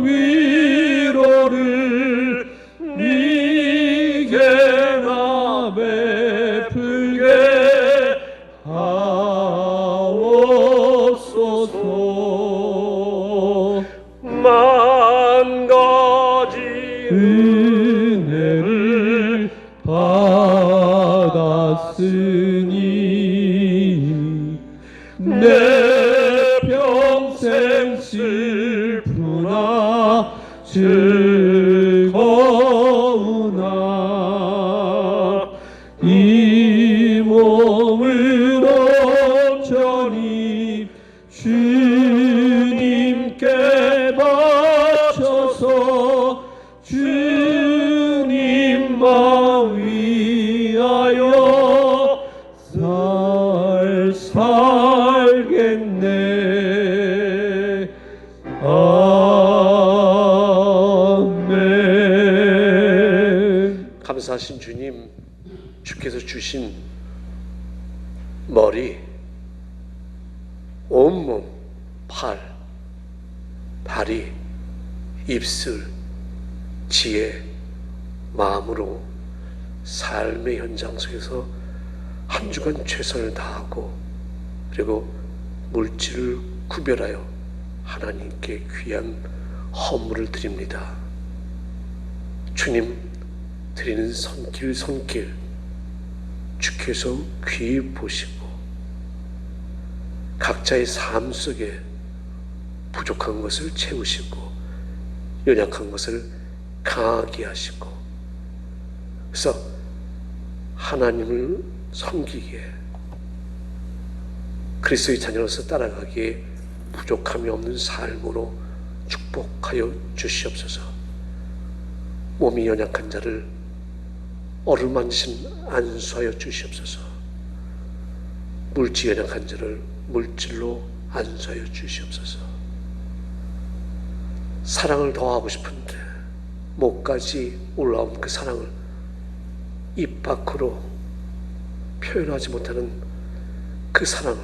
위로를 네게 베풀게 하옵소서. 만 가지 은혜를 받았으니 내 평생 슬프나 즐거우나 이 몸을 온전히 주님께 바쳐서 주님만 위하여 살겠네. 아멘. 감사하신 주님, 주께서 주신 머리, 온몸, 팔, 다리, 입술, 지혜, 마음으로 삶의 현장 속에서 한 주간 최선을 다하고 그리고 물질을 구별하여 하나님께 귀한 헌물을 드립니다. 주님 드리는 손길 주께서 귀히 보시고 각자의 삶 속에 부족한 것을 채우시고 연약한 것을 강하게 하시고, 그래서 하나님을 섬기기에 그리스도의 자녀로서 따라가기에 부족함이 없는 삶으로 축복하여 주시옵소서. 몸이 연약한 자를 어루만지신 안수하여 주시옵소서. 물질 연약한 자를 물질로 안수하여 주시옵소서. 사랑을 더하고 싶은데 목까지 올라온 그 사랑을 입 밖으로 표현하지 못하는 그 사랑을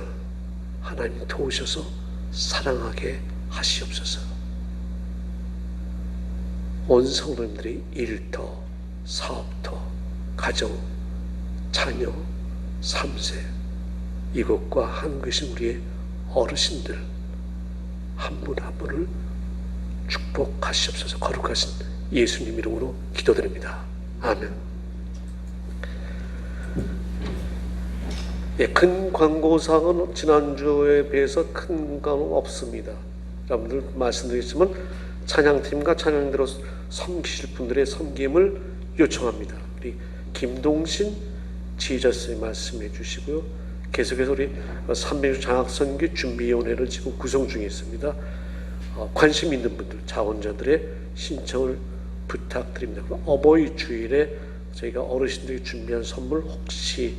하나님 도우셔서 사랑하게 하시옵소서. 온 성도님들이 일터, 사업터, 가정, 자녀, 3세, 이곳과 한국이신 우리의 어르신들 한 분 한 분을 축복하시옵소서. 거룩하신 예수님 이름으로 기도드립니다. 아멘. 예, 큰 광고사항은 지난주에 비해서 큰 광고는 없습니다. 여러분들 말씀드리지만 찬양팀과 찬양대로 섬기실 분들의 섬김을 요청합니다. 우리 김동신 지휘자님이 말씀해 주시고요. 계속해서 우리 300주 장학선교 준비위원회를 지금 구성 중에 있습니다. 관심 있는 분들, 자원자들의 신청을 부탁드립니다. 어버이 주일에 저희가 어르신들이 준비한 선물 혹시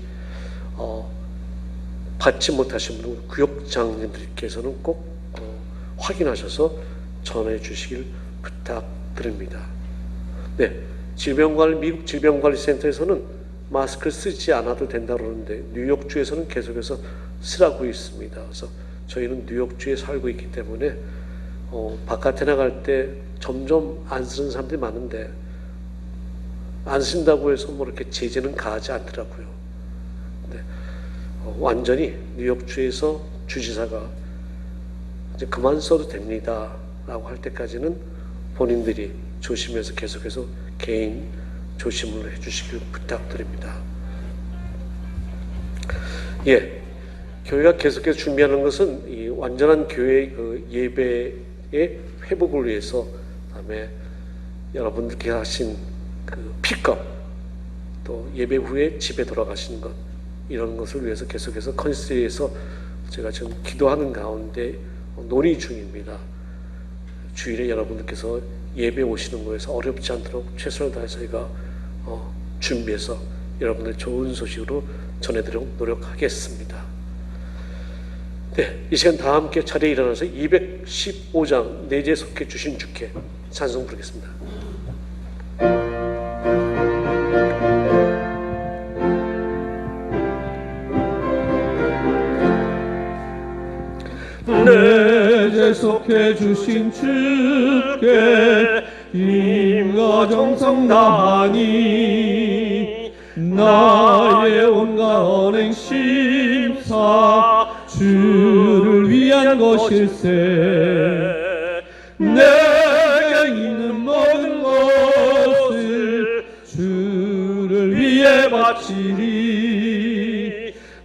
받지 못하신 분, 구역장님들께서는 꼭 확인하셔서 전해 주시길 부탁드립니다. 네, 미국 질병관리센터에서는 마스크를 쓰지 않아도 된다고 그러는데 뉴욕주에서는 계속해서 쓰라고 있습니다. 그래서 저희는 뉴욕주에 살고 있기 때문에 바깥에 나갈 때 점점 안 쓰는 사람들이 많은데 안 쓴다고 해서 뭐 이렇게 제재는 가하지 않더라고요. 근데 완전히 뉴욕주에서 주지사가 이제 그만 써도 됩니다 라고 할 때까지는 본인들이 조심해서 계속해서 개인 조심을 해주시길 부탁드립니다. 예, 교회가 계속해서 준비하는 것은 이 완전한 교회의 그 예배의 회복을 위해서, 그다음에 여러분들께 하신 그 픽업, 또 예배 후에 집에 돌아가시는 것, 이런 것을 위해서 계속해서 컨시스에서 제가 지금 기도하는 가운데 논의 중입니다. 주일에 여러분들께서 예배 오시는 거에서 어렵지 않도록 최선을 다해서 저희가 준비해서 여러분들 좋은 소식으로 전해드리도록 노력하겠습니다. 네, 이 시간 다 함께 자리에 일어나서 215장 내재 속해 주신 주께 찬송 부르겠습니다. 내재 속해 주신 주께 힘과 정성 다하니 나의 온갖 언행 심사 주를 위한 것일세. 내게 있는 모든 것을 주를 위해 바치리.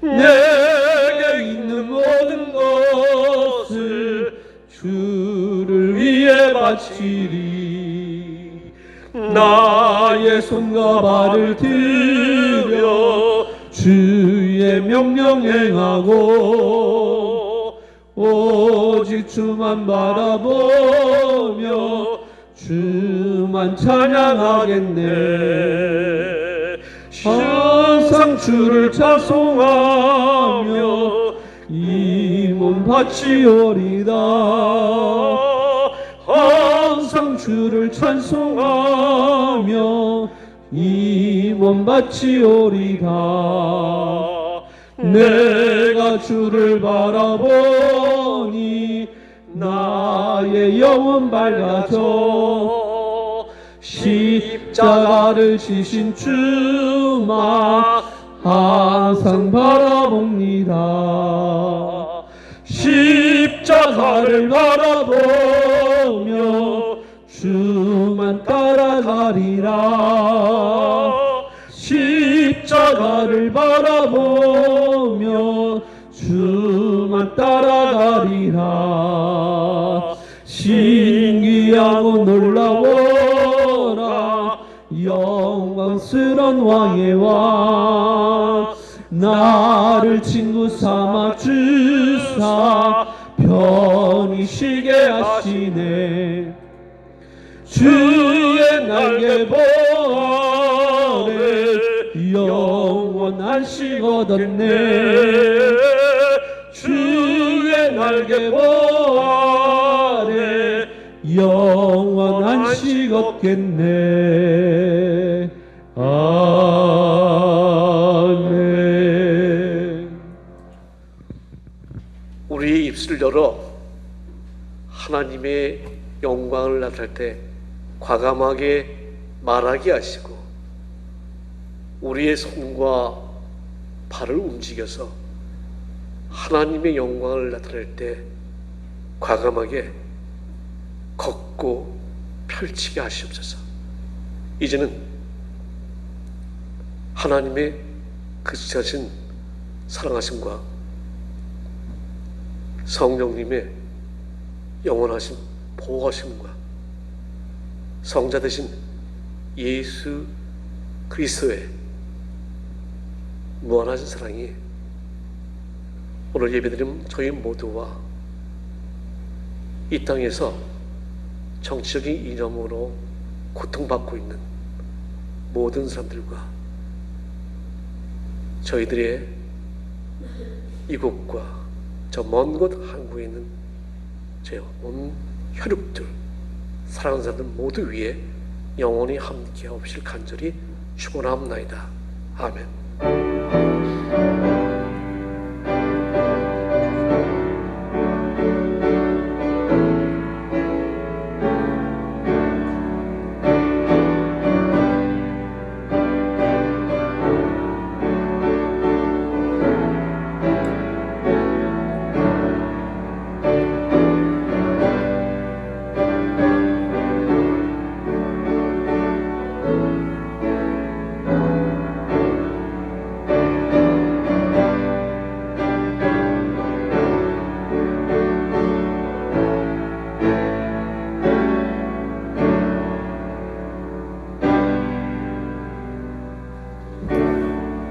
내게 있는 모든 것을 주를 위해 바치리. 나의 손과 발을 들여 주의 명령 행하고 오직 주만 바라보며 주만 찬양하겠네. 항상 주를 찬송하며 이 몸 바치오리다. 항상 주를 찬송하며 이 몸 바치오리다. 내가 주를 바라보니 나의 영혼 밝아져. 십자가를 지신 주만 항상 바라봅니다. 십자가를 바라보며 주만 따라가리라. 십자가를 바라보며 주만 따라가리라. 신기하고 놀라워라 영광스런 왕의 왕. 나를 친구 삼아 주사 편히 쉬게 하시네. 주의 날개 보아래 영원한 식 얻었네. 주의 날개 보아래 영원한 식 얻겠네. 아멘. 우리의 입술을 열어 하나님의 영광을 나타낼 때 과감하게 말하게 하시고 우리의 손과 발을 움직여서 하나님의 영광을 나타낼 때 과감하게 걷고 펼치게 하시옵소서. 이제는 하나님의 그 지하신 사랑하심과 성령님의 영원하신 보호하심과 성자 되신 예수 그리스도의 무한하신 사랑이 오늘 예배드린 저희 모두와 이 땅에서 정치적인 이념으로 고통받고 있는 모든 사람들과 저희들의 이곳과 저 먼 곳 한국에 있는 제 온 혈육들 사랑하는 사람들 모두 위에 영원히 함께하옵실 간절히 축원하옵나이다. 아멘.